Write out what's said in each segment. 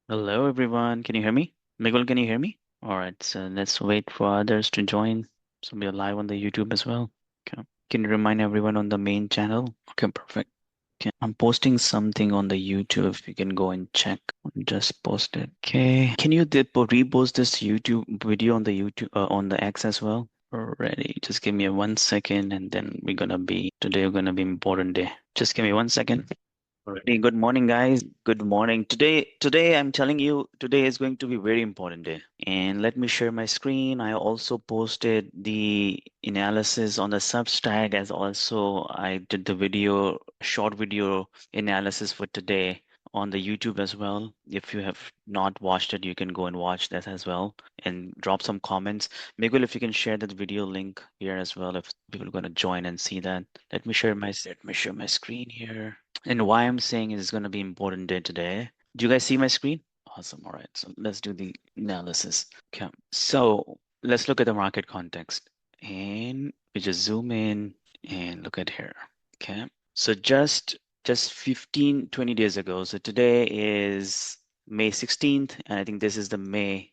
Hello, everyone. Can you hear me? Miguel, can you hear me? All right, so let's wait for others to join. So we are live on the YouTube as well. Okay. Can you remind everyone on the main channel? Okay, perfect. Okay. I'm posting something on the YouTube. If you can go and check. Just post it. Okay. Can you repost this YouTube video on the YouTube on the X as well? Already. Just give me a 1 second, and then today we're gonna be important day. Just give me 1 second. Alrighty, good morning, guys. Good morning. Today I'm telling you, today is going to be very important day. And let me share my screen. I also posted the analysis on the Substack, as also I did the short video analysis for today on the YouTube as well. If you have not watched it, you can go and watch that as well and drop some comments. Miguel, if you can share that video link here as well, if people are going to join and see that. Let me share my screen here. And why I'm saying it's going to be important day today. Do you guys see my screen? Awesome. All right. So let's do the analysis. Okay. So let's look at the market context. And we just zoom in and look at here. Okay. So just 15, 20 days ago. So today is May 16th, and I think this is the May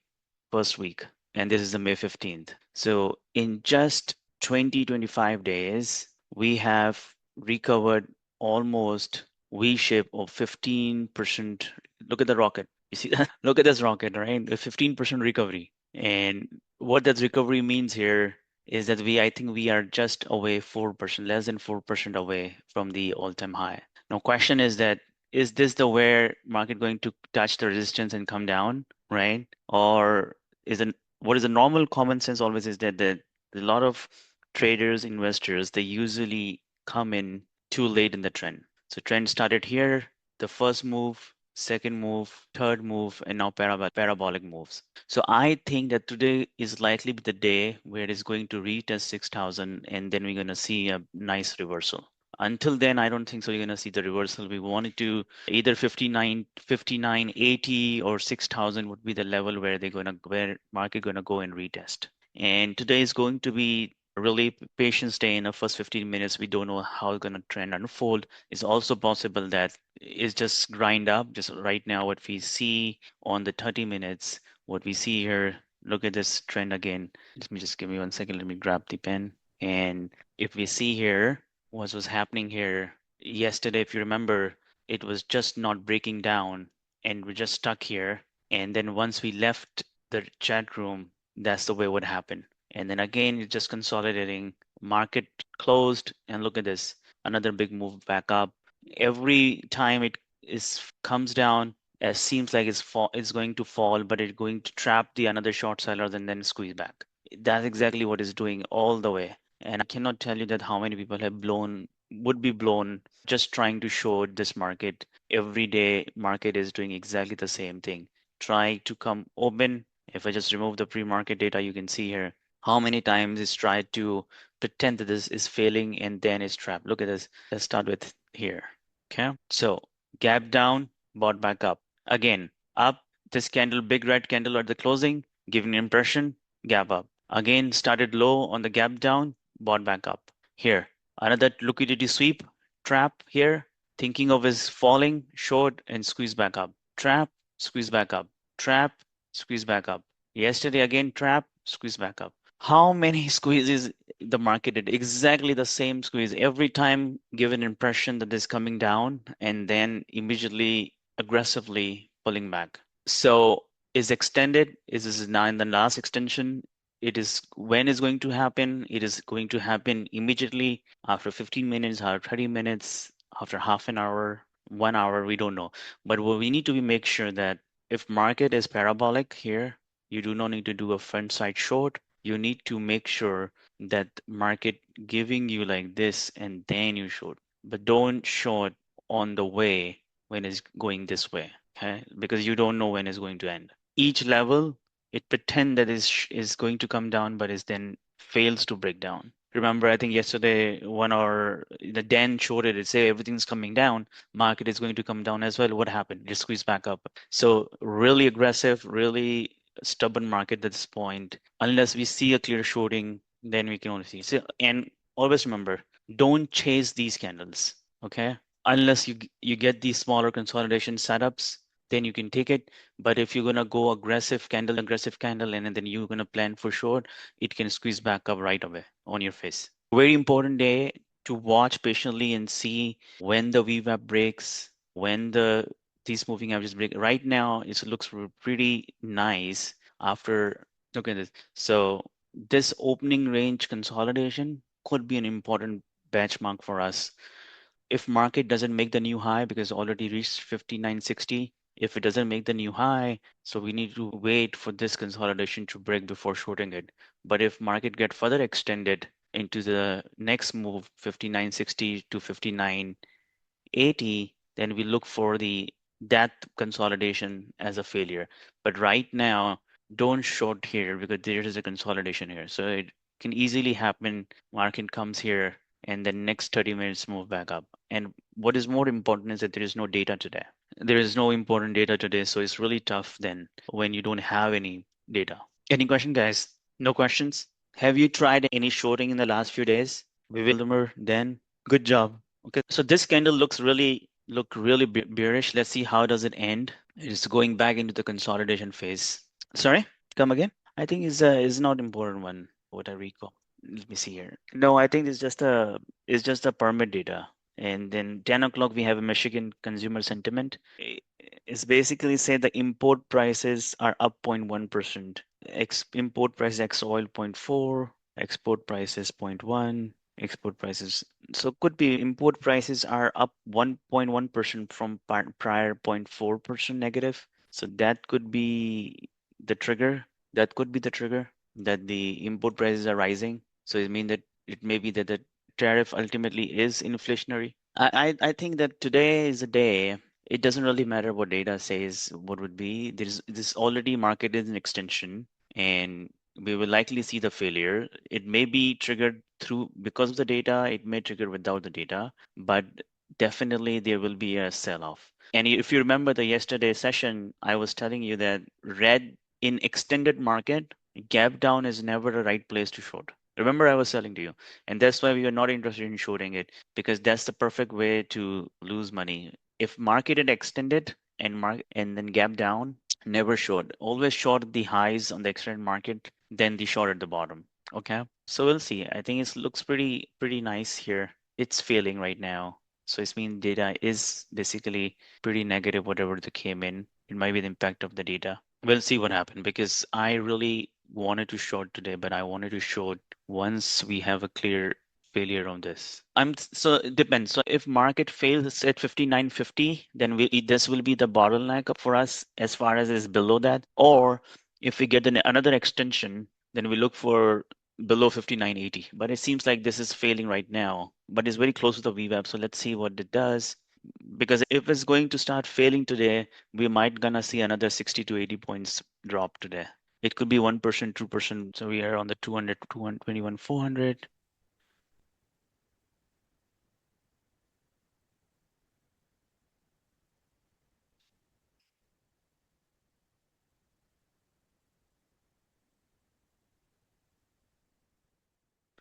first week, and this is the May 15th. So in just 20, 25 days, we have recovered almost V shape of 15%. Look at the rocket. You see that? Look at this rocket, right? A 15% recovery. And what that recovery means here is that I think we are just away 4%, less than 4% away from the all-time high. Now, question is this the where market going to touch the resistance and come down, right? Or what is the normal common sense always is that a lot of traders, investors, they usually come in too late in the trend. So trend started here, the first move, second move, third move, and now parabolic moves. So I think that today is likely be the day where it is going to retest 6,000, and then we're going to see a nice reversal. Until then, I don't think so. You're going to see the reversal. We wanted to either 59, 80, or 6,000 would be the level where market going to go and retest. And today is going to be really patient day in the first 15 minutes. We don't know how it's going to trend unfold. It's also possible that it's just grind up. Just right now, what we see on the 30 minutes, what we see here, look at this trend again. Let me just give me 1 second. Let me grab the pen. And if we see here, what was happening here yesterday, if you remember, it was just not breaking down and we're just stuck here. And then once we left the chat room, that's the way what happened. And then again, it's just consolidating. Market closed, and look at this, another big move back up. Every time it is comes down, it seems like it's going to fall, but it's going to trap the another short seller and then squeeze back. That's exactly what it's doing all the way. And I cannot tell you that how many people would be blown just trying to show this market. Every day, market is doing exactly the same thing. Try to come open. If I just remove the pre-market data, you can see here how many times it's tried to pretend that this is failing and then it's trapped. Look at this. Let's start with here. Okay. So gap down, bought back up. Again, up, this candle, big red candle at the closing, giving an impression, gap up. Again, started low on the gap down, bought back up. Here, another liquidity sweep, trap here, thinking of is falling, short, and squeeze back up. Trap, squeeze back up. Trap, squeeze back up. Yesterday again, trap, squeeze back up. How many squeezes the market did? Exactly the same squeeze. Every time give an impression that is coming down and then immediately aggressively pulling back. So is extended, is this now in the last extension? It is when is going to happen? It is going to happen immediately after 15 minutes, after 30 minutes, after half an hour, 1 hour, we don't know. But what we need to be make sure that if market is parabolic here, you do not need to do a front side short. You need to make sure that market giving you like this and then you short. But don't short on the way when it's going this way, okay? Because you don't know when it's going to end. Each level, it pretend that is going to come down, but is then fails to break down. Remember, I think yesterday one hour the Dan showed it. It say everything's coming down. Market is going to come down as well. What happened? Just squeeze back up. So really aggressive, really stubborn market at this point. Unless we see a clear shorting, then we can only see. So, and always remember, don't chase these candles. Okay, unless you get these smaller consolidation setups, then you can take it. But if you're gonna go aggressive candle, and then you're gonna plan for short, it can squeeze back up right away on your face. Very important day to watch patiently and see when the VWAP breaks, when these moving averages break. Right now, it looks pretty nice after. Look at this. So this opening range consolidation could be an important benchmark for us. If market doesn't make the new high because already reached 5960, if it doesn't make the new high, so we need to wait for this consolidation to break before shorting it. But if market get further extended into the next move, 5960 to 5980, then we look for that consolidation as a failure. But right now, don't short here because there is a consolidation here. So it can easily happen. Market comes here and then next 30 minutes move back up. And what is more important is that there is no data today. There is no important data today, so it's really tough then when you don't have any data. Any question, guys? No questions? Have you tried any shorting in the last few days? We will then. Good job. Okay, so this candle look really bearish. Let's see how does it end. It's going back into the consolidation phase. Sorry, come again. I think is not important one. What I recall. Let me see here. No, I think it's just a permit data. And then 10 o'clock we have a Michigan consumer sentiment. It's basically say the import prices are up 0.1%. Import price ex oil zero point 0.4, export prices 0.1, export prices. So could be import prices are up 1.1% from prior 0.4% negative. So that could be the trigger. That could be the trigger that the import prices are rising. So it means that it may be that the tariff ultimately is inflationary. I think that today is a day. It doesn't really matter what data says what would be. There's this already marketed an extension, and we will likely see the failure. It may be triggered through because of the data. It may trigger without the data, but definitely there will be a sell-off. And if you remember the yesterday session, I was telling you that red in extended market, gap down is never the right place to short. Remember, I was telling to you, and that's why we are not interested in shorting it because that's the perfect way to lose money. If market had extended and then gap down, never short. Always short the highs on the extended market, then the short at the bottom. Okay, so we'll see. I think it looks pretty nice here. It's failing right now, so it's mean data is basically pretty negative. Whatever that came in, it might be the impact of the data. We'll see what happened because I really wanted to short today, but I wanted to short once we have a clear failure on this. So it depends. So if market fails at 59.50, then this will be the bottleneck for us as far as is below that. Or if we get another extension, then we look for below 59.80. But it seems like this is failing right now, but it's very close to the VWAP. So let's see what it does. Because if it's going to start failing today, we might gonna see another 60 to 80 points drop today. It could be 1%, 2%. So we are on the 200, 221, 400.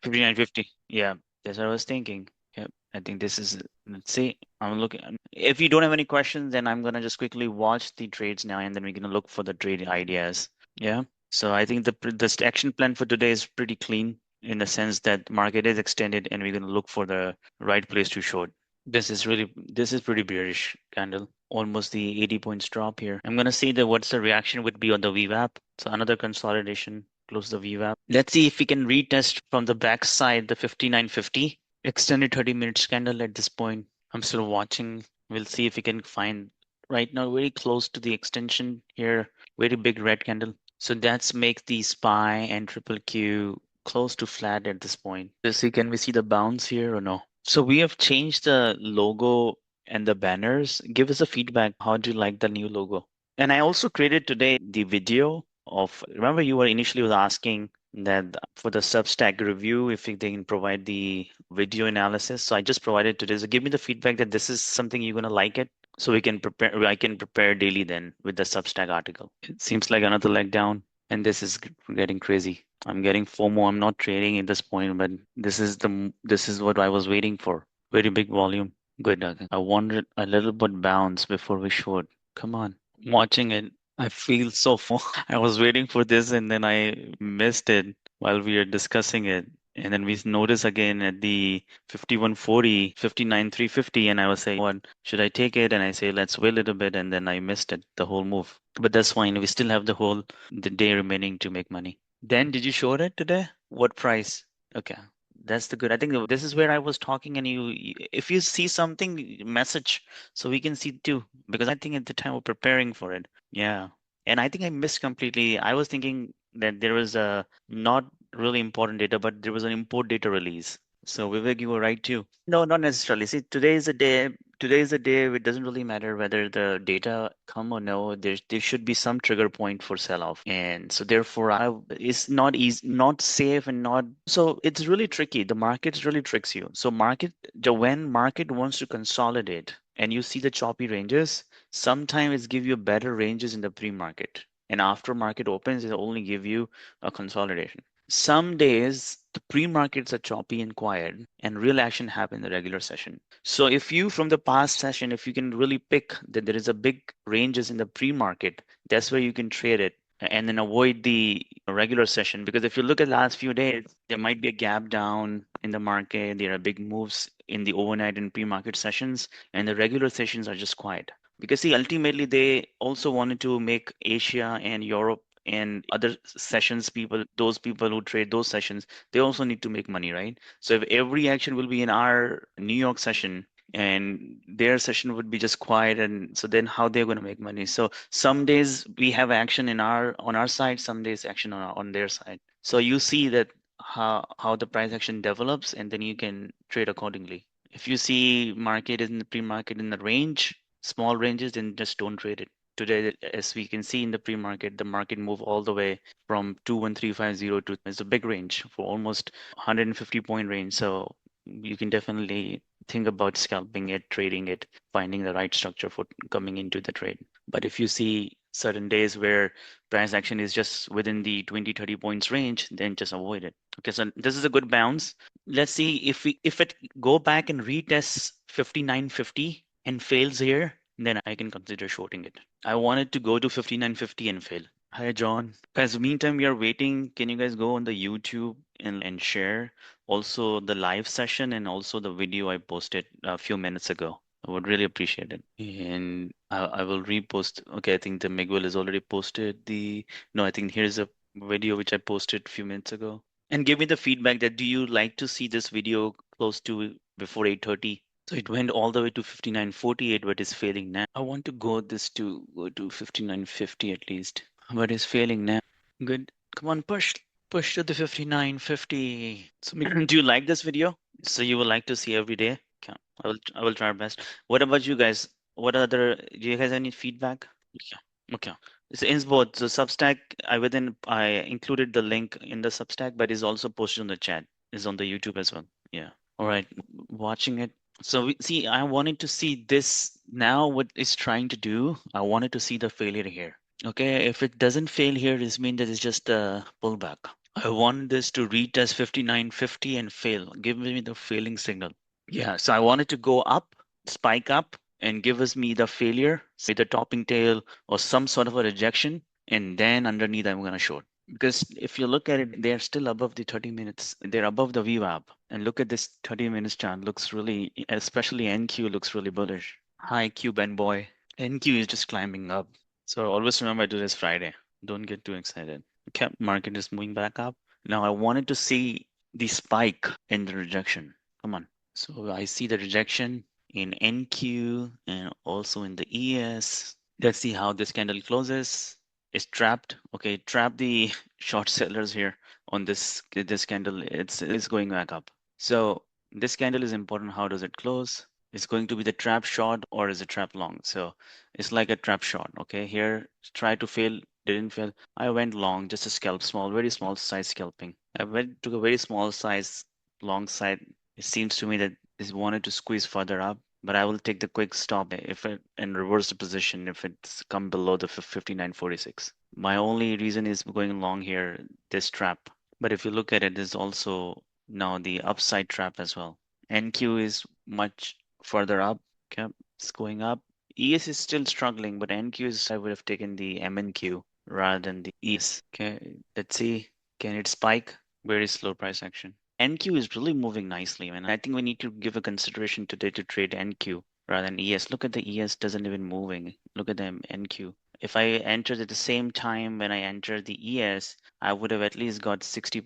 59.50. Yeah, that's what I was thinking. Yep. I think this is, let's see. I'm looking. If you don't have any questions, then I'm gonna just quickly watch the trades now, and then we're gonna look for the trade ideas. Yeah. So I think the action plan for today is pretty clean in the sense that market is extended, and we're gonna look for the right place to short. This is pretty bearish candle. Almost the 80 points drop here. I'm gonna see that what's the reaction would be on the VWAP. So another consolidation, close the VWAP. Let's see if we can retest from the backside the 59.50. Extended 30 minutes candle at this point. I'm still watching. We'll see if we can find right now very close to the extension here. Very big red candle. So that's makes the SPY and triple Q close to flat at this point. Let's see, can we see the bounce here or no? So we have changed the logo and the banners. Give us a feedback. How do you like the new logo? And I also created today the video of, remember you were initially was asking that for the Substack review, if they can provide the video analysis. So I just provided today. So give me the feedback that this is something you're gonna like it. So we can prepare, I can prepare daily then with the Substack article. It seems like another leg down and this is getting crazy. I'm getting FOMO. I'm not trading at this point, but this is what I was waiting for. Very big volume. Good. I wanted a little bit bounce before we short. Come on. watching it. I feel so full. I was waiting for this and then I missed it while we were discussing it. And then we notice again at the 5140, 59,350, and I was saying, what should I take it? And I say, let's wait a little bit. And then I missed it, the whole move. But that's fine. We still have the day remaining to make money. Dan, did you show it today? What price? Okay. That's the good. I think this is where I was talking, and if you see something, message so we can see too. Because I think at the time we're preparing for it. Yeah. And I think I missed completely. I was thinking that there was a not really important data, but there was an import data release. So Vivek, you were right too. No, not necessarily. See, today is a day. Today is a day. It doesn't really matter whether the data come or no. There should be some trigger point for sell-off, and so therefore, it's not easy, not safe, and not. So it's really tricky. The market really tricks you. So when market wants to consolidate, and you see the choppy ranges, sometimes it give you better ranges in the pre-market, and after market opens, it only give you a consolidation. Some days the pre-markets are choppy and quiet, and real action happens in the regular session. So if you from the past session, if you can really pick that there is a big ranges in the pre-market, that's where you can trade it and then avoid the regular session. Because if you look at the last few days, there might be a gap down in the market. There are big moves in the overnight and pre-market sessions, and the regular sessions are just quiet. Because see, ultimately they also wanted to make Asia and Europe and other sessions people, those people who trade those sessions, they also need to make money, right? So if every action will be in our New York session and their session would be just quiet, and so then how they're going to make money? So some days we have action in our on our side, some days action on their side. So you see that how the price action develops, and then you can trade accordingly. If you see market in the pre-market in the range, small ranges, then just don't trade it. Today, as we can see in the pre-market, the market move all the way from 21350 to it's a big range for almost 150 point range. So you can definitely think about scalping it, trading it, finding the right structure for coming into the trade. But if you see certain days where price action is just within the 20, 30 points range, then just avoid it. Okay, so this is a good bounce. Let's see if it go back and retest 5950 and fails here, then I can consider shorting it. I wanted to go to 5950 and fail. Hi, John. Guys, meantime, we are waiting. Can you guys go on the YouTube and share also the live session and also the video I posted a few minutes ago? I would really appreciate it. And I will repost. Okay, I think the Miguel has already posted the. No, I think here's a video which I posted a few minutes ago. And give me the feedback that do you like to see this video close to before 8:30? So it went all the way to 5948, but is failing now. I want to go to 5950 at least, but it's failing now. Good. Come on, push to the 5950. So do you like this video? So you would like to see every day? Okay. I will try our best. What about you guys? Do you guys have any feedback? Yeah. Okay. It's in both. The Substack, I included the link in the Substack, but it's also posted on the chat. It's on the YouTube as well. Yeah. All right. Watching it. So see, I wanted to see this now. What it's trying to do? I wanted to see the failure here. Okay, if it doesn't fail here, this means that it's just a pullback. I want this to retest 5950 and fail. Give me the failing signal. Yeah, so I want it to go up, spike up, and give us me the failure, say the topping tail or some sort of a rejection, and then underneath I'm gonna short. Because if you look at it, they're still above the 30 minutes. They're above the VWAP. And look at this 30 minutes chart. Looks really, especially NQ looks really bullish. Hi, Q Ben boy. NQ is just climbing up. So always remember today is Friday. Don't get too excited. Okay, market is moving back up. Now I wanted to see the spike in the rejection. Come on. So I see the rejection in NQ and also in the ES. Let's see how this candle closes. It's trapped. Okay, trap the short sellers here on this candle. It's going back up. So this candle is important. How does it close? It's going to be the trap short or is it trap long? So it's like a trap short. Okay, here try to fail, didn't fail. I went long, just a scalp, very small size scalping. I went to a very small size long side. It seems to me that it wanted to squeeze further up, but I will take the quick stop if it and reverse the position if it's come below the 59.46. My only reason is going long here, this trap. But if you look at it, there's also now the upside trap as well. NQ is much further up. Okay, it's going up. ES is still struggling, but NQ is, I would have taken the MNQ rather than the ES. Okay, let's see. Can it spike? Very slow price action. NQ is really moving nicely, man. I think we need to give a consideration today to trade NQ rather than ES. Look at the ES doesn't even moving. Look at the NQ. If I entered at the same time when I entered the ES, I would have at least got 40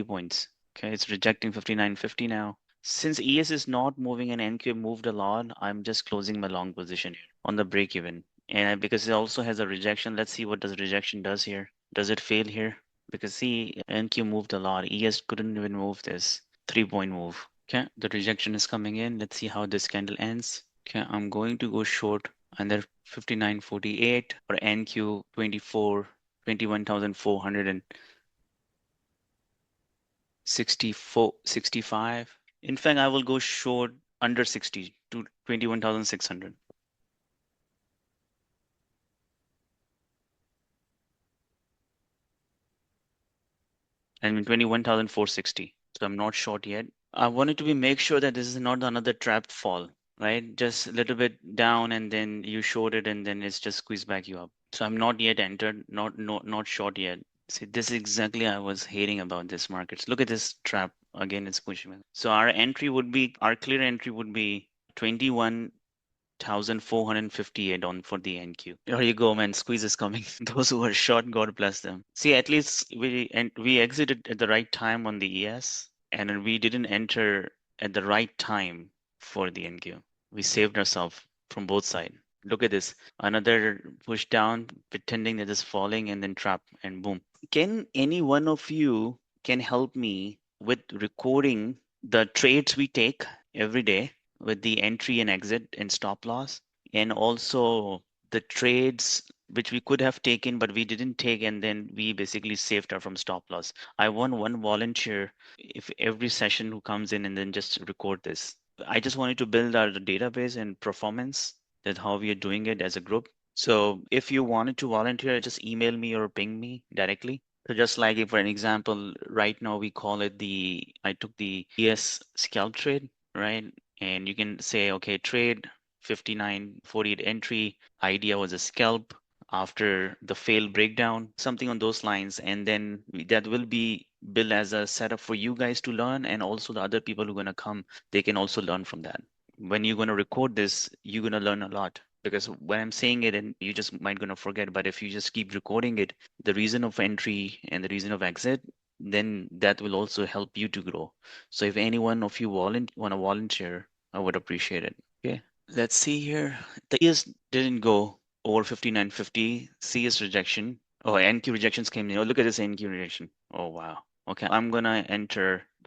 points. Okay, it's rejecting 59.50 now. Since ES is not moving and NQ moved a lot, I'm just closing my long position here on the break even. And because it also has a rejection, let's see what does rejection does here. Does it fail here? Because see, NQ moved a lot. ES couldn't even move this 3-point move. Okay, the rejection is coming in. Let's see how this candle ends. Okay, I'm going to go short under 59.48 or NQ 21,465. In fact, I will go short under 60 to 21,600. And 21,460. So I'm not short yet. I wanted to make sure that this is not another trapped fall, right? Just a little bit down and then you short it and then it's just squeezed back you up. So I'm not yet entered, not short yet. See, this is exactly I was hating about this markets. Look at this trap. Again, it's pushing me. So our clear entry would be 21,458 on for the NQ. There you go, man. Squeeze is coming. Those who are short, God bless them. See, at least we exited at the right time on the ES, and then we didn't enter at the right time for the NQ. We saved ourselves from both sides. Look at this. Another push down, pretending that it's falling, and then trap, and boom. Can any one of you can help me with recording the trades we take every day with the entry and exit and stop loss, and also the trades which we could have taken but we didn't take, and then we basically saved her from stop loss. I want one volunteer if every session who comes in and then just record this. I just wanted to build our database and performance, that how we are doing it as a group. So if you wanted to volunteer, just email me or ping me directly. So just like if for an example, right now we call it I took the ES scalp trade, right? And you can say, okay, trade 59.48 entry. Idea was a scalp after the failed breakdown, something on those lines. And then that will be built as a setup for you guys to learn. And also the other people who are going to come, they can also learn from that. When you're going to record this, you're going to learn a lot, because when I'm saying it and you just might going to forget. But if you just keep recording it, the reason of entry and the reason of exit, then that will also help you to grow. So if any one of you want to volunteer, I would appreciate it. Okay, let's see here. The ES didn't go over 59.50. CS rejection. Oh, NQ rejections came in. Oh, look at this NQ rejection. Oh, wow. Okay, I'm gonna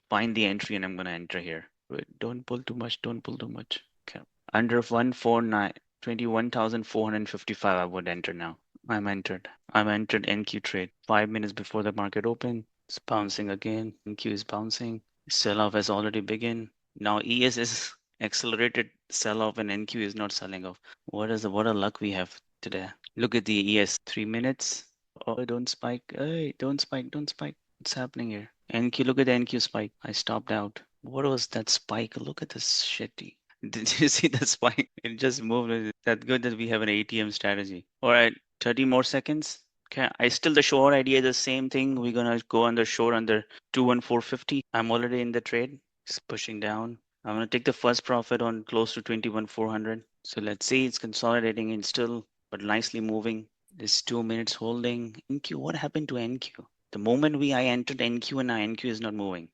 find the entry, and I'm gonna enter here. Wait, don't pull too much. Don't pull too much. Okay. Under 149, 21,455, I would enter now. I'm entered NQ trade 5 minutes before the market open. It's bouncing again. NQ is bouncing. Sell-off has already begun. Now ES is accelerated sell-off and NQ is not selling off. What a luck we have today. Look at the ES 3 minutes. Oh, don't spike. Hey, don't spike, don't spike. What's happening here? NQ, look at the NQ spike. I stopped out. What was that spike? Look at this shitty. Did you see the spike? It just moved. It's that good that we have an ATM strategy. All right, 30 more seconds. Okay, the short idea is the same thing. We're gonna go under short under 21450. I'm already in the trade. It's pushing down. I'm gonna take the first profit on close to 21,400. So let's see, it's consolidating in still, but nicely moving. This 2 minutes holding. NQ, what happened to NQ? The moment I entered NQ, and now NQ is not moving.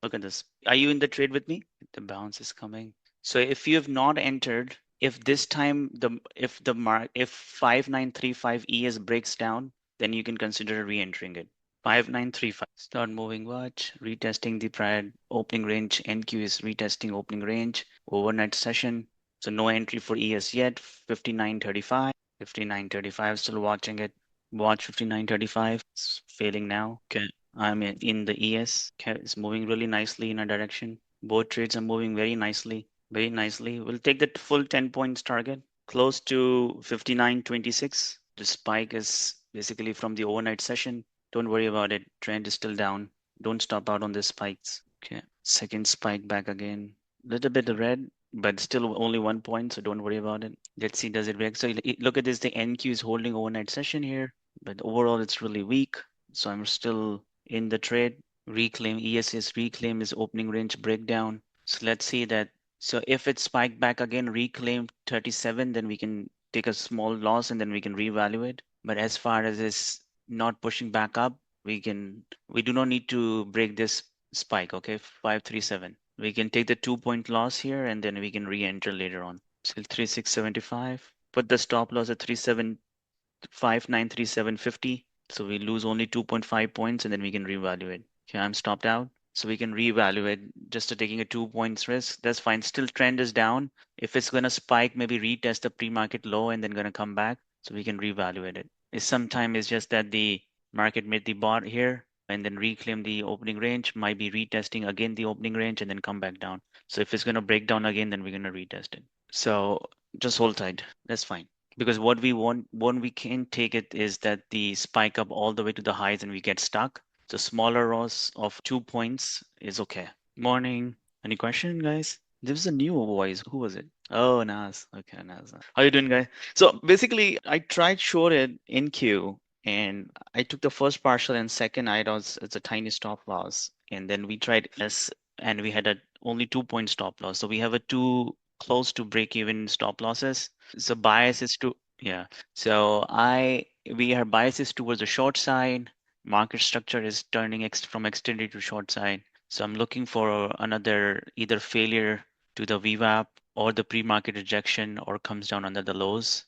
Look at this. Are you in the trade with me? The bounce is coming. So if you have not entered, if this time if 5935 ES breaks down, then you can consider re-entering it. 5935. Start moving watch, retesting the prior opening range. NQ is retesting opening range. Overnight session. So no entry for ES yet. 5935. 5935, still watching it. Watch 5935. It's failing now. Okay. I'm in the ES. Okay. It's moving really nicely in a direction. Both trades are moving very nicely. Very nicely. We'll take the full 10 points target. Close to 59.26. The spike is basically from the overnight session. Don't worry about it. Trend is still down. Don't stop out on the spikes. Okay. Second spike back again. Little bit red. but still only 1 point, so don't worry about it. Let's see, does it react? So look at this, the NQ is holding overnight session here, but overall it's really weak. So I'm still in the trade. Reclaim, ESS reclaim is opening range breakdown. So let's see that. So if it spiked back again, reclaim 37, then we can take a small loss and then we can reevaluate. But as far as it's not pushing back up, we do not need to break this spike, okay? 537. We can take the 2 point loss here and then we can re-enter later on. Still 3675. Put the stop loss at 37593750. So we lose only 2.5 points and then we can reevaluate. Okay, I'm stopped out. So we can reevaluate just to taking a 2 points risk. That's fine. Still trend is down. If it's gonna spike, maybe retest the pre-market low and then gonna come back. So we can reevaluate it. Sometimes it's just that the market made the bot here and then reclaim the opening range, might be retesting again the opening range and then come back down. So if it's gonna break down again, then we're gonna retest it. So just hold tight. That's fine. Because what we want, when we can take it is that the spike up all the way to the highs and we get stuck. So smaller loss of 2 points is okay. Morning. Any question, guys? There was a new voice. Who was it? Oh, Naz. Okay, Naz. How you doing, guys? So basically, I tried short it in Q, and I took the first partial and second I was it's a tiny stop loss, and then we tried S, and we had a only 2 point stop loss. So we have a two close to break even stop losses. So bias is to yeah. So I we are biases towards the short side. Market structure is turning from extended to short side. So I'm looking for another either failure to the VWAP or the pre-market rejection or comes down under the lows.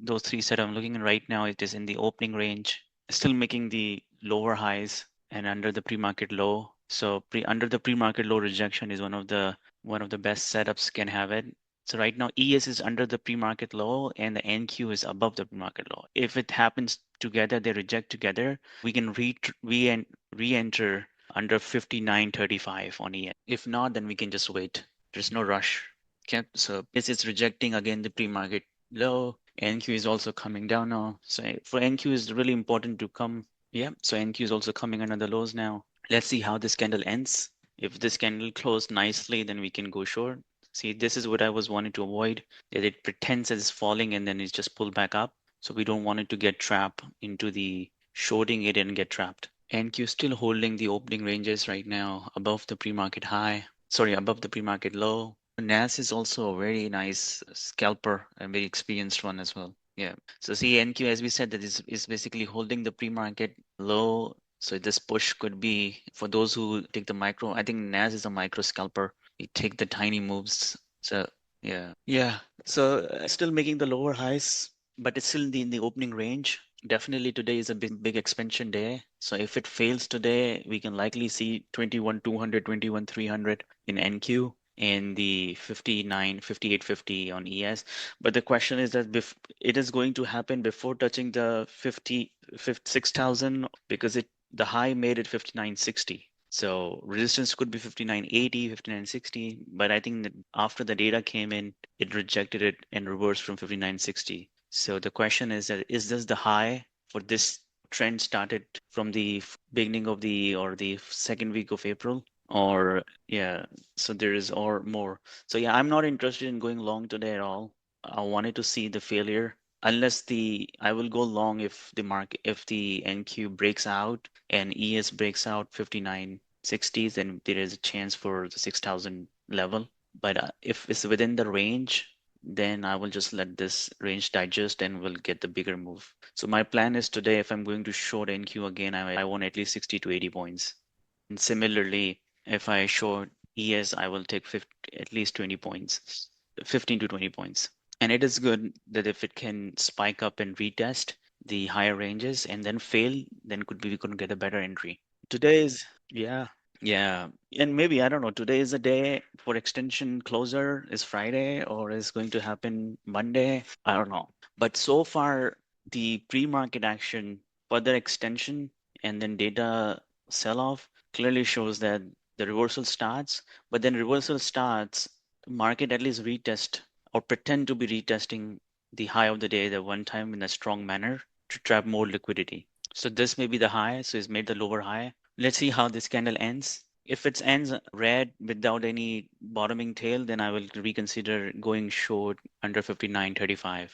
Those three set I'm looking at right now, it is in the opening range, still making the lower highs and under the pre-market low. So under the pre-market low rejection is one of the best setups can have it. So right now ES is under the pre-market low and the NQ is above the pre-market low. If it happens together, they reject together, we can re-enter under 59.35 on ES. If not, then we can just wait. There's no rush. Okay, so this is rejecting again the pre-market low. NQ is also coming down now. So for NQ is really important to come. Yeah, so NQ is also coming under the lows now. Let's see how this candle ends. If this candle closed nicely, then we can go short. See, this is what I was wanting to avoid, that it pretends that it's falling and then it's just pulled back up. So we don't want it to get trapped into the shorting it and get trapped. NQ still holding the opening ranges right now above the pre-market high. Sorry, above the pre-market low. NAS is also a very nice scalper and very experienced one as well. Yeah. So see, NQ, as we said, that is basically holding the pre-market low. So this push could be for those who take the micro. I think NAS is a micro scalper. You take the tiny moves. So yeah, yeah. So still making the lower highs, but it's still in the opening range. Definitely today is a big expansion day. So if it fails today, we can likely see 21,200, 21,300 in NQ and the 59, 5850 on ES. But the question is that it is going to happen before touching the 56,000 because the high made it 5960. So resistance could be 5980, 5960, but I think that after the data came in, it rejected it and reversed from 5960. So the question is that is this the high for this trend started from the beginning of the second week of April? Or yeah, so there is or more. So yeah, I'm not interested in going long today at all. I wanted to see the failure. Unless I will go long if the NQ breaks out and ES breaks out 5960s, then there is a chance for the 6,000 level. But if it's within the range, then I will just let this range digest and we'll get the bigger move. So my plan is today, if I'm going to short NQ again, I want at least 60 to 80 points. And similarly, if I short ES, I will take 50, at least 20 points, 15 to 20 points. And it is good that if it can spike up and retest the higher ranges and then fail, then we could get a better entry. Today is, yeah, yeah. And maybe, I don't know, today is a day for extension closer, is Friday or is going to happen Monday? I don't know. But so far, the pre-market action, further extension, and then data sell-off clearly shows that the reversal starts, but then reversal starts, the market at least retest or pretend to be retesting the high of the day the one time in a strong manner to trap more liquidity. So this may be the high, so it's made the lower high. Let's see how this candle ends. If it ends red without any bottoming tail, then I will reconsider going short under 59.35.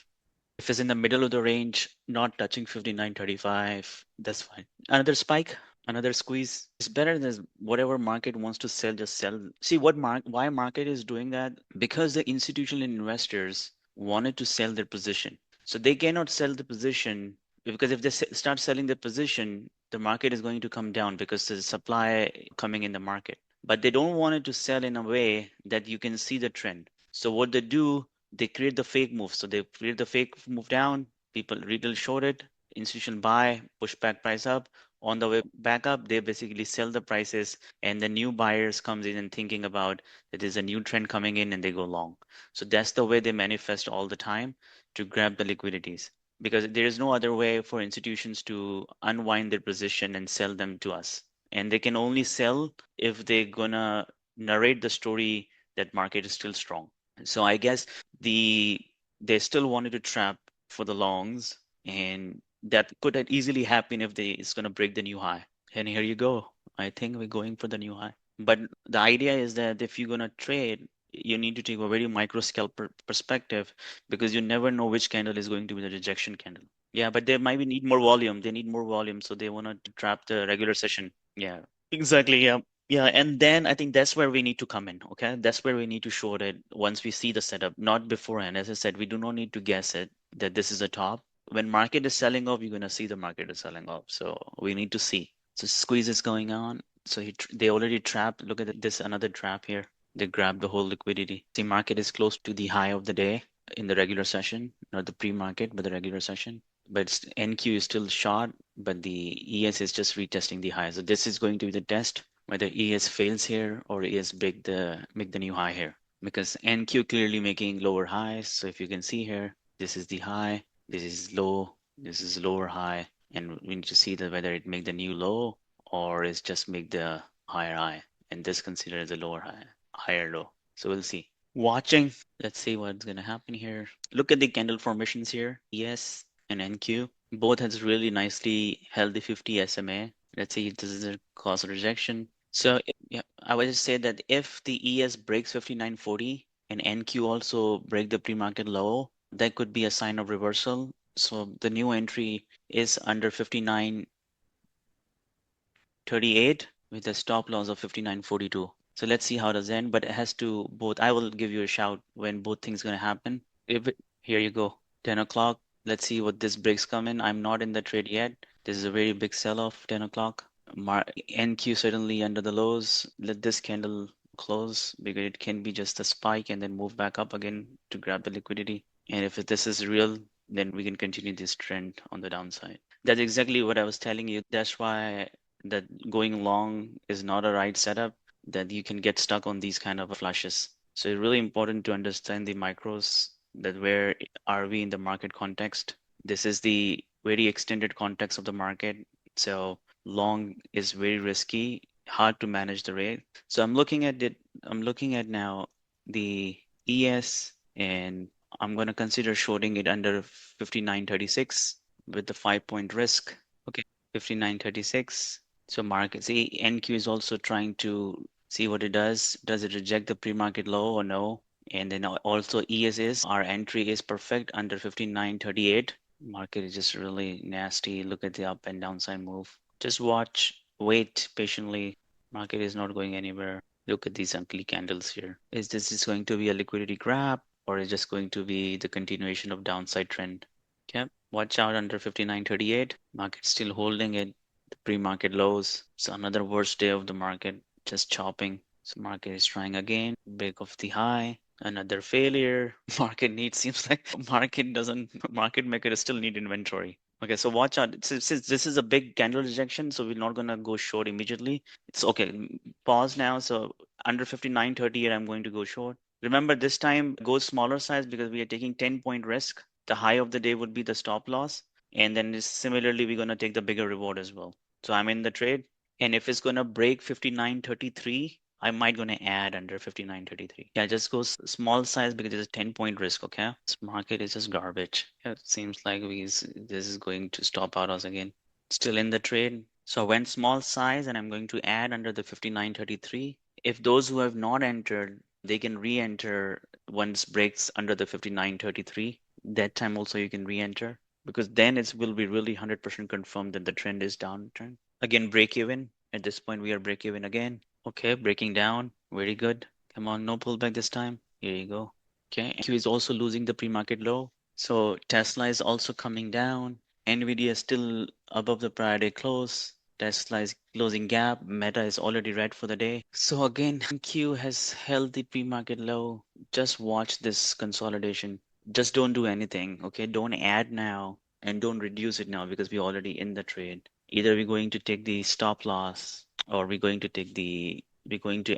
If it's in the middle of the range, not touching 59.35, that's fine. Another spike, another squeeze. It's better than whatever market wants to sell, just sell. See why market is doing that? Because the institutional investors wanted to sell their position. So they cannot sell the position because if they start selling the position, the market is going to come down because there's supply coming in the market. But they don't want it to sell in a way that you can see the trend. So what they do, they create the fake move. So they create the fake move down, people retail short it, institutional buy, push back price up. On the way back up, they basically sell the prices, and the new buyers comes in and thinking about that there's a new trend coming in and they go long. So that's the way they manifest all the time to grab the liquidities, because there is no other way for institutions to unwind their position and sell them to us. And they can only sell if they're gonna narrate the story that market is still strong. So I guess the they still wanted to trap for the longs, and that could have easily happen if they it's gonna break the new high. And here you go. I think we're going for the new high. But the idea is that if you're gonna trade, you need to take a very micro scale perspective, because you never know which candle is going to be the rejection candle. Yeah, but they might need more volume. They need more volume, so they want to trap the regular session. Yeah, exactly. Yeah. Yeah, and then I think that's where we need to come in. Okay, that's where we need to short it once we see the setup, not beforehand. As I said, we do not need to guess it that this is a top. When market is selling off, you're gonna see the market is selling off. So we need to see. So squeeze is going on. So they already trapped. Look at this, another trap here. They grabbed the whole liquidity. See, market is close to the high of the day in the regular session, not the pre-market, but the regular session. But NQ is still short, but the ES is just retesting the high. So this is going to be the test whether ES fails here or ES make the new high here, because NQ clearly making lower highs. So if you can see here, this is the high, this is low, this is lower high, and we need to see that whether it make the new low or is just make the higher high, and this considered the lower high, higher low. So we'll see. Watching. Let's see what's gonna happen here. Look at the candle formations here. ES and NQ. Both has really nicely held the 50 SMA. Let's see if this is a cause of rejection. So yeah, I would just say that if the ES breaks 59.40 and NQ also break the pre-market low, that could be a sign of reversal. So the new entry is under 59.38 with a stop loss of 59.42. So let's see how does end, but it has to both. I will give you a shout when both things gonna happen. Here you go, 10 o'clock. Let's see what this breaks come in. I'm not in the trade yet. This is a very big sell-off, 10 o'clock. NQ certainly under the lows. Let this candle close because it can be just a spike and then move back up again to grab the liquidity. And if this is real, then we can continue this trend on the downside. That's exactly what I was telling you. That's why that going long is not a right setup, that you can get stuck on these kind of flushes. So it's really important to understand the micros, that where are we in the market context. This is the very extended context of the market. So long is very risky, hard to manage the rate. So I'm looking at it. I'm looking at now the ES, and I'm going to consider shorting it under 59.36 with the 5 point risk. Okay, 59.36. So market, see, NQ is also trying to see what it does. Does it reject the pre-market low or no? And then also ES is, our entry is perfect under 59.38. Market is just really nasty. Look at the up and downside move. Just watch, wait patiently. Market is not going anywhere. Look at these ugly candles here. Is this just going to be a liquidity grab, or is just going to be the continuation of downside trend? Okay, watch out under 59.38. Market still holding it. The pre-market lows. So another worst day of the market, just chopping. So market is trying again. Break of the high. Another failure. Market needs, seems like market doesn't, market maker still need inventory. Okay, so watch out. Since this is a big candle rejection, so we're not gonna go short immediately. It's okay. Pause now. So under 59.38, I'm going to go short. Remember, this time go smaller size because we are taking 10 point risk. The high of the day would be the stop loss, and then similarly we're gonna take the bigger reward as well. So I'm in the trade, and if it's gonna break 59.33, I might gonna add under 59.33. Yeah, just go small size because it's a 10 point risk. Okay, this market is just garbage. Yeah, it seems like this is going to stop out us again. Still in the trade. So I went small size and I'm going to add under the 59.33. If those who have not entered, they can re-enter once breaks under the 59.33. That time also you can re-enter because then it will be really 100% confirmed that the trend is downtrend. Again, break even. At this point, we are break even again. Okay, breaking down. Very good. Come on, no pullback this time. Here you go. Okay, Q is also losing the pre-market low. So Tesla is also coming down. Nvidia is still above the prior day close. Tesla is closing gap. Meta is already red for the day. So again, Q has held the pre-market low. Just watch this consolidation. Just don't do anything. Okay, don't add now and don't reduce it now because we're already in the trade. Either we're going to take the stop loss or we're going to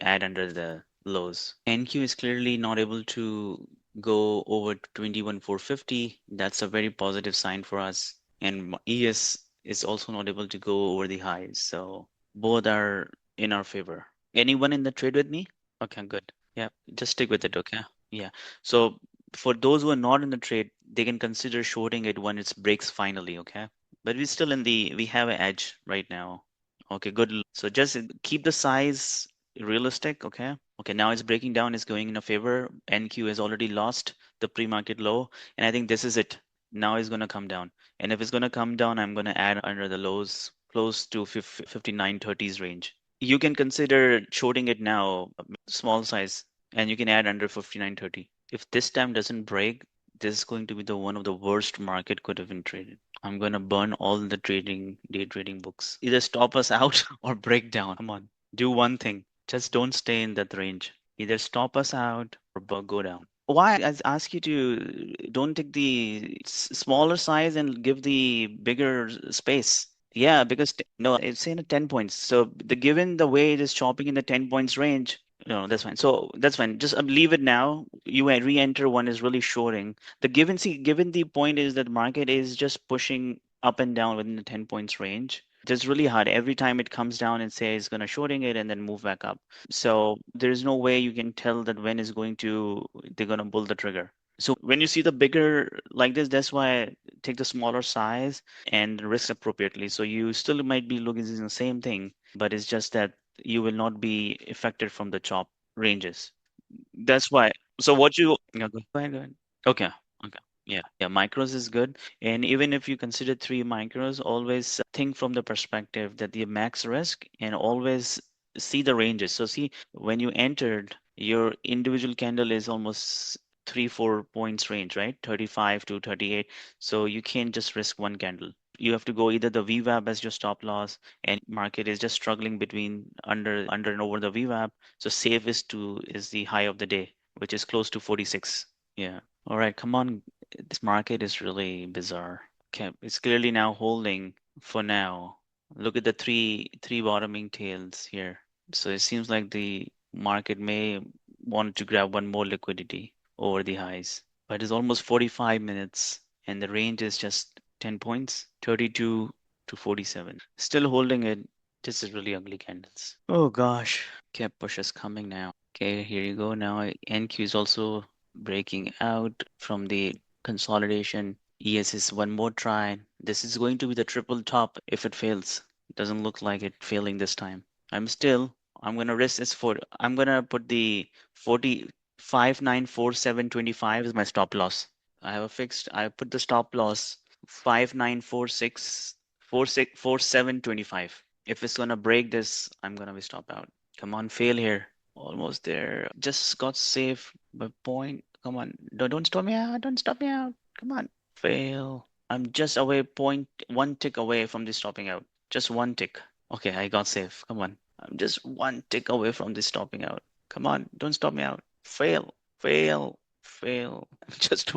add under the lows. NQ is clearly not able to go over 21,450. That's a very positive sign for us. And ES is also not able to go over the highs. So both are in our favor. Anyone in the trade with me? Okay, good. Yeah, just stick with it, okay? Yeah. So for those who are not in the trade, they can consider shorting it when it breaks finally, okay? But we have an edge right now. Okay, good. So just keep the size realistic, okay? Okay, now it's breaking down, it's going in a favor. NQ has already lost the pre-market low, and I think this is it. Now it's gonna come down. And if it's gonna come down, I'm gonna add under the lows close to 59.30s range. You can consider shorting it now, small size, and you can add under 59.30. If this time doesn't break, this is going to be the one of the worst market could have been traded. I'm gonna burn all the day trading books. Either stop us out or break down. Come on, do one thing. Just don't stay in that range. Either stop us out or go down. Why I ask you to don't take the smaller size and give the bigger space? Yeah, because no, it's in a 10 points. So the given the way it is chopping in the 10 points range, no, that's fine. So that's fine. Just leave it now. You re-enter one is really shorting. Given the point is that market is just pushing up and down within the 10 points range. It's really hard. Every time it comes down and says it's gonna shorting it and then move back up. So there's no way you can tell that when is going to they're gonna pull the trigger. So when you see the bigger like this, that's why I take the smaller size and risk appropriately. So you still might be looking at the same thing, but it's just that you will not be affected from the chop ranges. That's why. So what you yeah, go ahead. Okay. Okay. Yeah, micros is good. And even if you consider three micros, always think from the perspective that the max risk and always see the ranges. So see when you entered, your individual candle is almost 3-4 points range, right? 35 to 38. So you can't just risk one candle. You have to go either the VWAP as your stop loss, and market is just struggling between under and over the VWAP. So safe is the high of the day, which is close to 46. Yeah. All right, come on. This market is really bizarre. Okay, it's clearly now holding for now. Look at the three bottoming tails here. So it seems like the market may want to grab one more liquidity over the highs. But it's almost 45 minutes and the range is just 10 points, 32 to 47. Still holding it. This is really ugly candles. Oh gosh. Okay, push is coming now. Okay, here you go now. NQ is also breaking out from the consolidation. ES is one more try. This is going to be the triple top if it fails. It doesn't look like it failing this time. I'm gonna risk this for I'm gonna put the 45,947.25 is my stop loss. I put the stop loss 594647.25. If it's gonna break this, I'm gonna be stop out. Come on, fail here. Almost there. Just got safe by point. Come on. Don't stop me out. Don't stop me out. Come on. Fail. I'm just away point one tick away from this stopping out. Just one tick. Okay, I got safe. Come on. I'm just one tick away from this stopping out. Come on. Don't stop me out. Fail. Fail. Fail. Just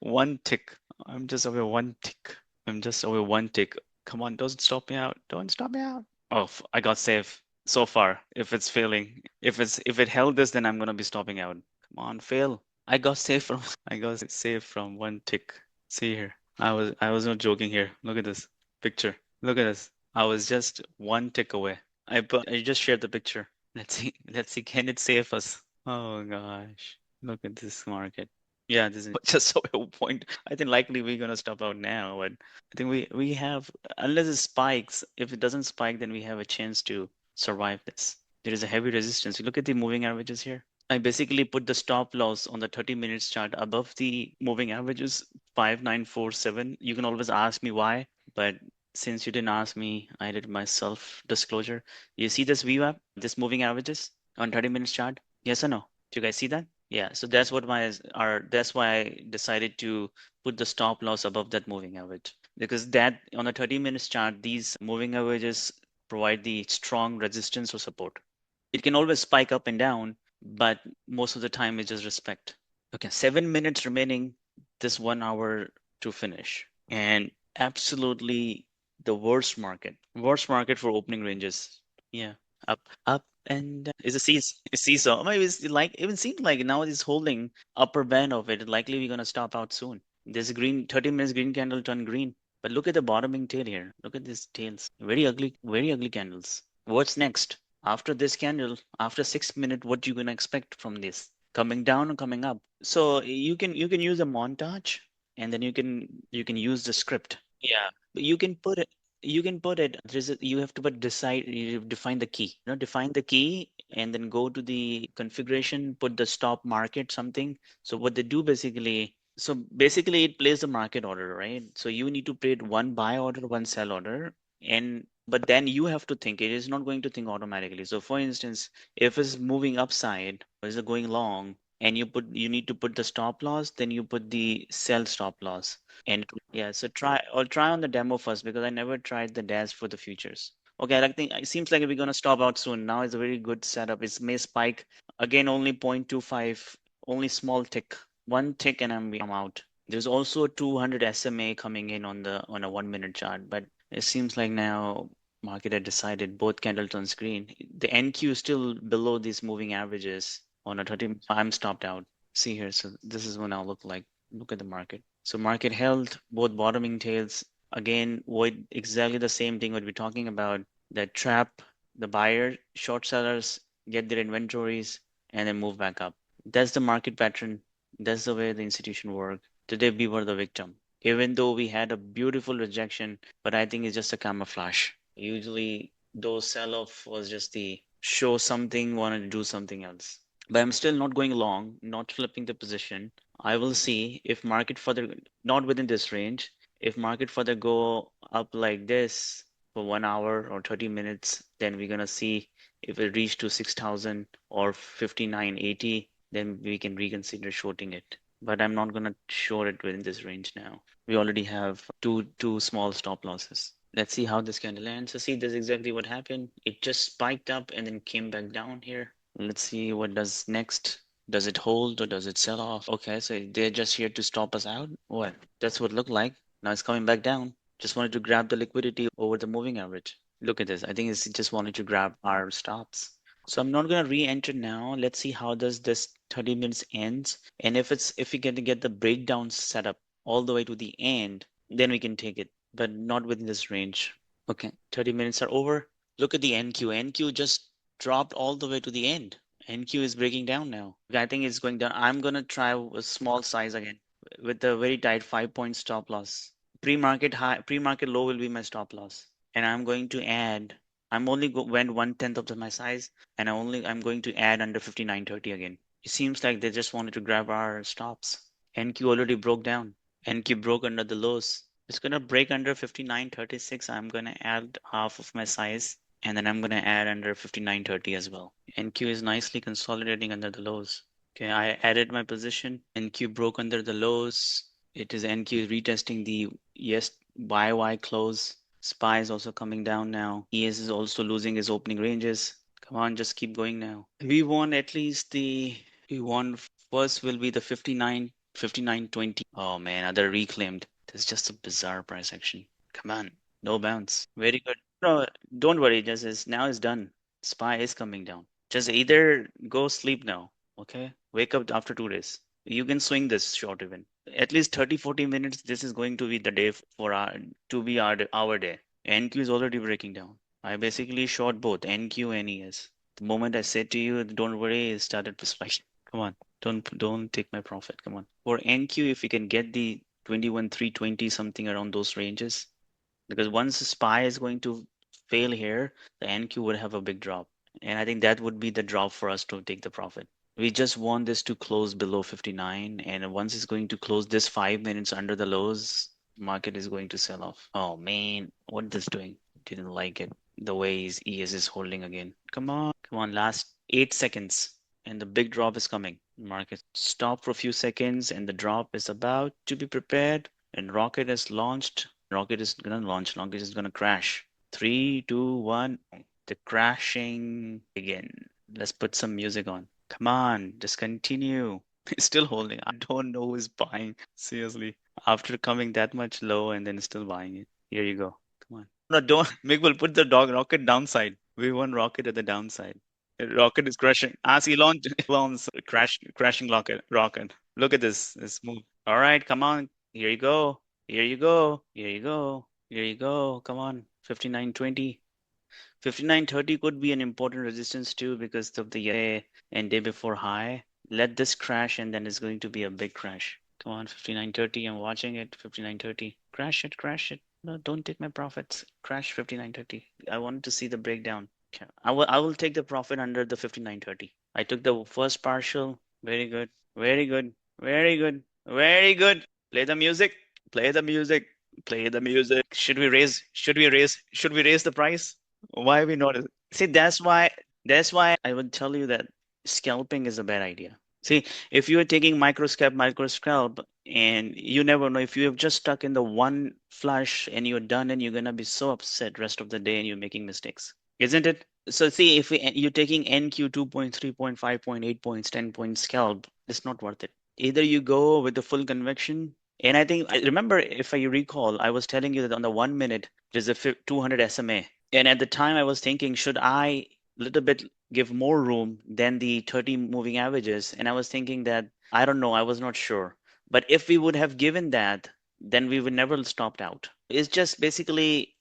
one tick. I'm just away one tick. I'm just away one tick. Come on, don't stop me out. Don't stop me out. Oh, I got safe so far. If it's failing, if it held this, then I'm gonna be stopping out. Come on, fail. I got safe from I got safe from one tick. See here. I was not joking here. Look at this picture. Look at this. I was just one tick away. I just shared the picture. Let's see. Let's see. Can it save us? Oh gosh. Look at this market. Yeah, this is just so a point. I think likely we're gonna stop out now, but I think we have, unless it spikes, if it doesn't spike, then we have a chance to survive this. There is a heavy resistance. You look at the moving averages here. I basically put the stop loss on the 30 minutes chart above the moving averages, 5947. You can always ask me why, but since you didn't ask me, I did my self disclosure. You see this VWAP, this moving averages on 30 minutes chart? Yes or no? Do you guys see that? Yeah, so that's what my are that's why I decided to put the stop loss above that moving average, because that on a 30 minutes chart, these moving averages provide the strong resistance or support. It can always spike up and down, but most of the time it's just respect. Okay, 7 minutes remaining, this 1 hour to finish. And absolutely the worst market for opening ranges. Yeah, up and down. It's a seesaw. Maybe it's like, even seems like now it's holding upper band of it. Likely we're gonna stop out soon. There's a green 30 minutes green candle turn green. But look at the bottoming tail here. Look at these tails. Very ugly candles. What's next? After this candle, after 6 minutes, what you gonna expect from this? Coming down or coming up? So you can use a montage, and then you can use the script. Yeah, but you can put it there's a, you have to but decide you define the key, define the key, and then go to the configuration, put the stop market something. So what they do basically, it plays the market order, right? So you need to create one buy order, one sell order, and but then you have to think, it is not going to think automatically. So for instance, if it's moving upside or is it going long, and you need to put the stop loss, then you put the sell stop loss. And yeah, so I'll try on the demo first, because I never tried the dash for the futures. Okay, I think it seems like we're gonna stop out soon. Now is a very good setup. It may spike again, only 0.25, only small tick, one tick, and I'm out. There's also 200 SMA coming in on a 1 minute chart, but it seems like now market had decided both candles on screen. The NQ is still below these moving averages on a 30. I'm stopped out. See here, so this is what I'll look like. Look at the market. So market held both bottoming tails. Again, what exactly the same thing what we're talking about, that trap the buyer, short sellers get their inventories and then move back up. That's the market pattern. That's the way the institution work. Today we were the victim. Even though we had a beautiful rejection, but I think it's just a camouflage. Usually those sell-off was just the show something, wanted to do something else. But I'm still not going long, not flipping the position. I will see if market further, not within this range, if market further go up like this for 1 hour or 30 minutes, then we're gonna see if it reach to 6,000 or 5980, then we can reconsider shorting it. But I'm not gonna short it within this range now. We already have two small stop losses. Let's see how this candle ends. So see, this is exactly what happened. It just spiked up and then came back down here. Let's see what does next. Does it hold or does it sell off? Okay, so they're just here to stop us out. What? That's what it looked like. Now it's coming back down. Just wanted to grab the liquidity over the moving average. Look at this. I think it's just wanted to grab our stops. So I'm not gonna re-enter now. Let's see how does this 30 minutes ends. And if we get the breakdown set up all the way to the end, then we can take it, but not within this range. Okay, 30 minutes are over. Look at the NQ. NQ just dropped all the way to the end. NQ is breaking down now. I think it's going down. I'm gonna try a small size again with a very tight 5 point stop loss. Pre-market high, pre-market low will be my stop loss, and I'm going to add. I'm only went 1/10 of my size, and I'm going to add under 59.30 again. It seems like they just wanted to grab our stops. NQ already broke down. NQ broke under the lows. It's gonna break under 59.36. I'm gonna add half of my size, and then I'm gonna add under 59.30 as well. NQ is nicely consolidating under the lows. Okay, I added my position. NQ broke under the lows. It is NQ retesting the yes YY close. SPY is also coming down now. ES is also losing his opening ranges. Come on, just keep going now. We want at least we want first will be the 59.20. Oh man, other reclaimed. That's just a bizarre price action. Come on, no bounce. Very good. No, don't worry. Just is now is done. SPY is coming down. Just either go sleep now, okay? Wake up after 2 days. You can swing this short even. At least 30-40 minutes. This is going to be the day for our day. NQ is already breaking down. I basically short both NQ and ES. The moment I said to you, don't worry, it started to spike. Come on. Don't take my profit. Come on. For NQ, if you can get the 21,320 something around those ranges, because once the SPY is going to fail here, the NQ would have a big drop. And I think that would be the drop for us to take the profit. We just want this to close below 59, and once it's going to close this 5 minutes under the lows, market is going to sell off. Oh man, what this doing? Didn't like it. The way his ES is holding again. Come on, last 8 seconds, and the big drop is coming. Market stop for a few seconds, and the drop is about to be prepared. And rocket is launched. Rocket is gonna launch. Rocket is gonna crash. 3, 2, 1. The crashing again. Let's put some music on. Come on, just continue. It's still holding. I don't know who's buying. Seriously. After coming that much low and then still buying it. Here you go. Come on. No, don't. Miguel, put the dog rocket downside. We want rocket at the downside. Rocket is crashing. Ask Elon's crashing rocket. Look at this. This move. All right, come on. Here you go. Here you go. Here you go. Here you go. Come on. 59.20. 59.30 could be an important resistance too because of the and day before high. Let this crash and then it's going to be a big crash. Come on, 59.30. I'm watching it. 59.30. Crash it, crash it. No, don't take my profits. Crash 59.30. I wanted to see the breakdown. Okay. I will take the profit under the 59.30. I took the first partial. Very good. Very good. Very good. Very good. Play the music. Play the music. Play the music. Should we raise the price? Why we not? See, that's why I would tell you that scalping is a bad idea. See, if you are taking micro scalp, and you never know if you have just stuck in the one flush and you're done and you're gonna be so upset rest of the day and you're making mistakes, isn't it? So see, if you're taking NQ 2.3, 0.5, 0.8 points, 10 points scalp, it's not worth it. Either you go with the full convection, and I remember if I recall, I was telling you that on the 1 minute there's a 200 SMA. And at the time, I was thinking, should I little bit give more room than the 30 moving averages? And I was thinking that I don't know, I was not sure. But if we would have given that, then we would never stopped out. It's just basically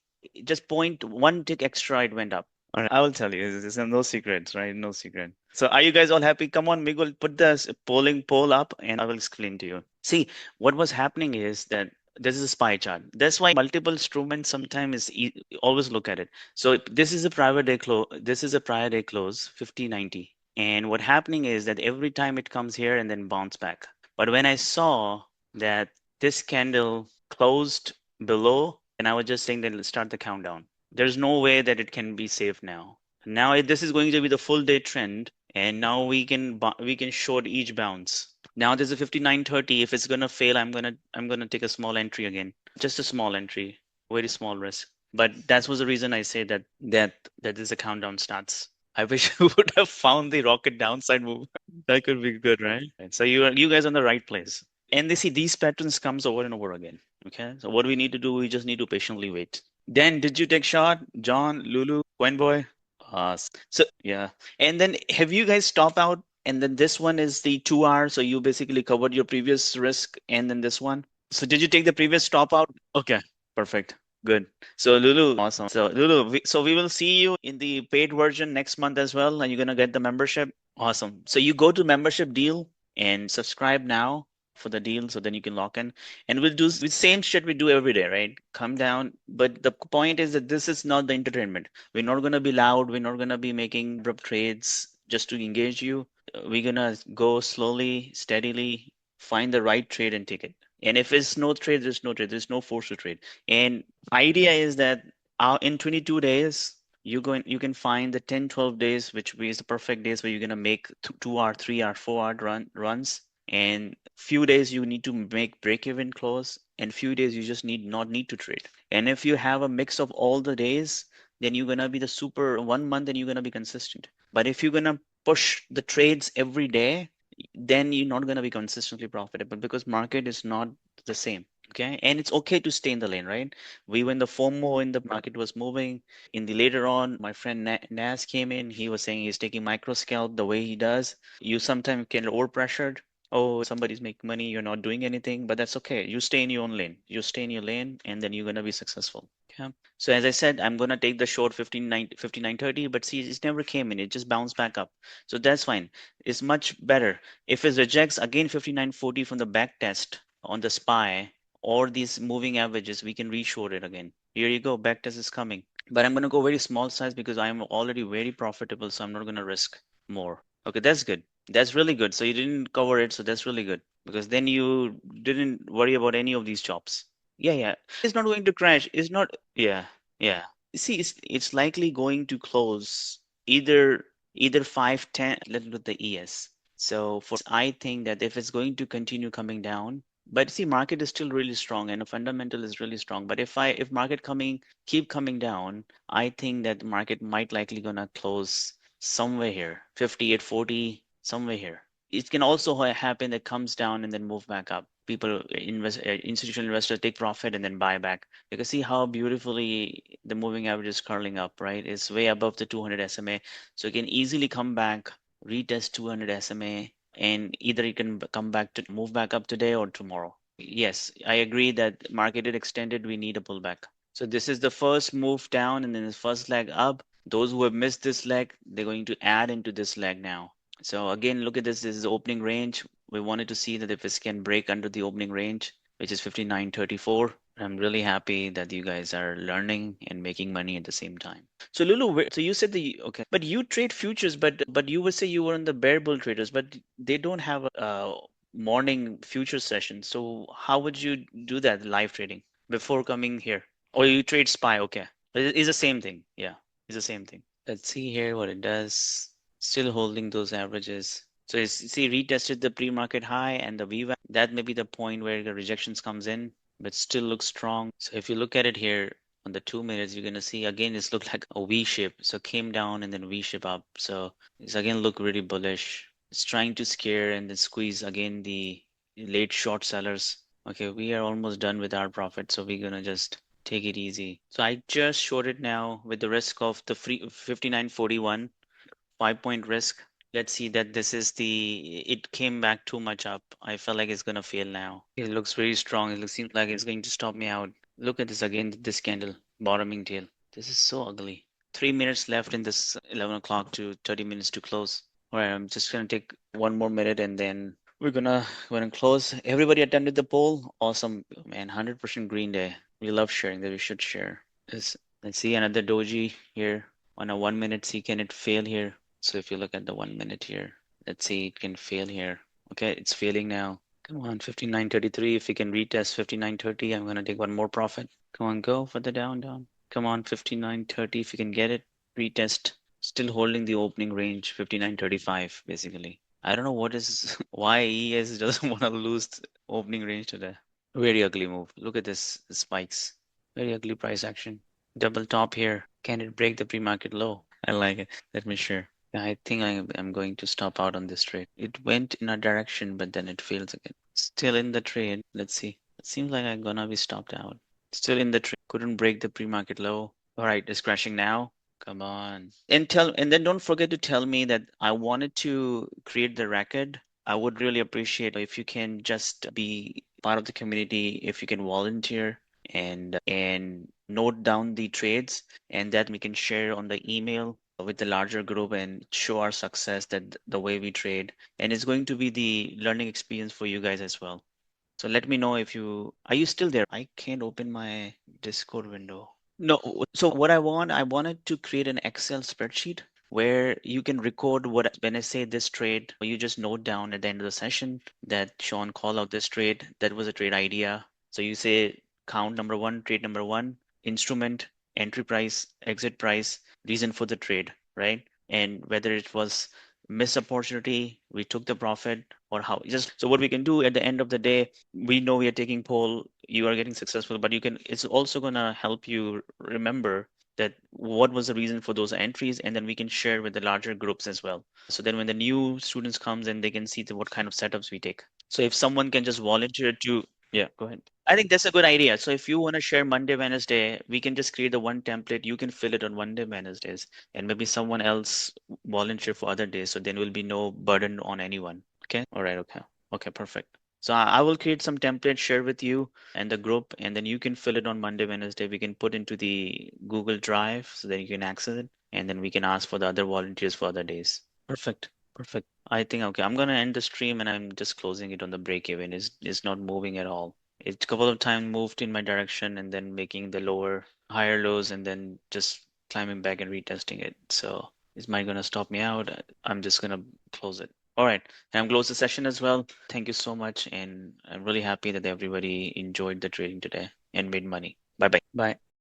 just point one tick extra, it went up. All right, I will tell you. There's no secrets, right? No secret. So are you guys all happy? Come on, Miguel, put the polling poll up and I will explain to you. See, what was happening is that this is a spy chart. That's why multiple instruments sometimes is always look at it. So this is a private day close. This is a prior day close, 50.90. And what happening is that every time it comes here and then bounce back. But when I saw that this candle closed below, and I was just saying that let's start the countdown. There's no way that it can be safe now. Now this is going to be the full day trend, and now we can short each bounce. Now there's a 59.30. If it's gonna fail, I'm gonna take a small entry again. Just a small entry, very small risk. But that was the reason I say that this a countdown starts. I wish we would have found the rocket downside move. That could be good, right? So you guys are in the right place. And they see these patterns comes over and over again. Okay. So what we need to do, we just need to patiently wait. Dan, did you take shot? John, Lulu, Boy? So yeah. And then have you guys stop out? And then this one is the 2 hour. So you basically covered your previous risk and then this one. So did you take the previous stop out? Okay, perfect. Good. So Lulu, awesome. So Lulu, we will see you in the paid version next month as well, and you're gonna get the membership. Awesome. So you go to membership deal and subscribe now for the deal, so then you can lock in. And we'll do the same shit we do every day, right? Come down. But the point is that this is not the entertainment. We're not gonna be loud. We're not gonna be making abrupt trades just to engage you. We're gonna go slowly, steadily, find the right trade and take it. And if it's no trade, there's no trade. There's no force to trade. And idea is that in 22 days, you can find the 10, 12 days, which is the perfect days where you're gonna make 2 hour, 3 hour, 4 hour runs. And few days you need to make break-even close, and few days you just not need to trade. And if you have a mix of all the days, then you're gonna be the super 1 month, and you're gonna be consistent. But if you're gonna push the trades every day, then you're not going to be consistently profitable because market is not the same. Okay. And it's okay to stay in the lane, right? We when the FOMO in the market was moving, in the later on, my friend Nas came in. He was saying he's taking micro scalp the way he does. You sometimes get over pressured. oh, somebody's making money, you're not doing anything, but that's okay. You stay in your own lane. You stay in your lane, and then you're gonna be successful. Okay. So as I said, I'm gonna take the short 59.30, but see, it never came in. It just bounced back up. So that's fine. It's much better. If it rejects again 59.40 from the back test on the SPY or these moving averages, we can re-short it again. Here you go, back test is coming. But I'm gonna go very small size because I'm already very profitable, so I'm not gonna risk more. Okay, that's good. That's really good. So you didn't cover it, so that's really good because then you didn't worry about any of these chops. Yeah, yeah. It's not going to crash. It's not. Yeah, yeah. See, it's likely going to close either 510. Let's look at the ES. So for I think that if it's going to continue coming down, but see, market is still really strong and the fundamental is really strong. But if market keep coming down, I think that the market might likely gonna close somewhere here, 58.40, somewhere here. It can also happen that comes down and then move back up. People institutional investors take profit and then buy back. You can see how beautifully the moving average is curling up, right? It's way above the 200 SMA. So it can easily come back, retest 200 SMA, and either it can come back to move back up today or tomorrow. Yes, I agree that market is extended, we need a pullback. So this is the first move down and then the first leg up. Those who have missed this leg, they're going to add into this leg now. So again, look at this. This is the opening range. We wanted to see that if it can break under the opening range, which is 59.34. I'm really happy that you guys are learning and making money at the same time. So Lulu, so you said okay, but you trade futures, but you would say you were in the bear bull traders, but they don't have a morning future session. So how would you do that live trading before coming here? Or you trade SPY? Okay, it's the same thing. Yeah, it's the same thing. Let's see here what it does. Still holding those averages. So you see, retested the pre-market high and the VWAP. That may be the point where the rejections comes in, but still looks strong. So if you look at it here on the 2 minutes, you're gonna see again it's looked like a V shape. So came down and then V shape up. So it's again look really bullish. It's trying to scare and then squeeze again the late short sellers. Okay, we are almost done with our profit, so we're gonna just take it easy. So I just shorted now with the risk of the free 59.41. 5 point risk. Let's see that this is it came back too much up. I felt like it's gonna fail now. It looks very strong. Seems like it's going to stop me out. Look at this again, this candle, bottoming tail. This is so ugly. 3 minutes left in this 11 o'clock to 30 minutes to close. All right, I'm just gonna take one more minute and then we're gonna close. Everybody attended the poll. Awesome, man. 100% green day. We love sharing that. We should share. Let's see another doji here on a 1 minute. See, can it fail here? So if you look at the 1 minute here, let's see, it can fail here. Okay, it's failing now. Come on, 59.33. If we can retest 59.30, I'm gonna take one more profit. Come on, go for the down. Come on, 59.30. If you can get it, retest. Still holding the opening range, 59.35, basically. I don't know what is why ES doesn't want to lose the opening range today. Very ugly move. Look at this, the spikes. Very ugly price action. Double top here. Can it break the pre-market low? I like it. Let me share. Yeah, I think I'm going to stop out on this trade. It went in a direction, but then it fails again. Still in the trade. Let's see. It seems like I'm gonna be stopped out. Still in the trade. Couldn't break the pre-market low. All right, it's crashing now. Come on. And then don't forget to tell me that I wanted to create the record. I would really appreciate if you can just be part of the community, if you can volunteer and note down the trades, and that we can share on the email with the larger group and show our success that the way we trade. And it's going to be the learning experience for you guys as well. So let me know if are you still there? I can't open my Discord window. No, so what I wanted to create an Excel spreadsheet where you can record when I say this trade, you just note down at the end of the session that Sean call out this trade. That was a trade idea. So you say count number one, trade number one, instrument, entry price, exit price, reason for the trade, right? And whether it was missed opportunity, we took the profit, or how. Just so what we can do at the end of the day, we know we are taking poll, you are getting successful, but it's also gonna help you remember that what was the reason for those entries, and then we can share with the larger groups as well. So then when the new students comes in, they can see what kind of setups we take. So if someone can just volunteer to, yeah, go ahead. I think that's a good idea. So if you want to share Monday, Wednesday, we can just create the one template. You can fill it on Monday, Wednesdays, and maybe someone else volunteer for other days. So then will be no burden on anyone. Okay. All right. Okay. Okay, perfect. So I will create some templates, share with you and the group, and then you can fill it on Monday, Wednesday. We can put into the Google Drive so that you can access it, and then we can ask for the other volunteers for other days. Perfect. Perfect. I think okay. I'm gonna end the stream and I'm just closing it on the break even. Is not moving at all. It's a couple of times moved in my direction and then making the higher lows and then just climbing back and retesting it. So is mine gonna stop me out? I'm just gonna close it. All right. And I'm close the session as well. Thank you so much, and I'm really happy that everybody enjoyed the trading today and made money. Bye bye. Bye.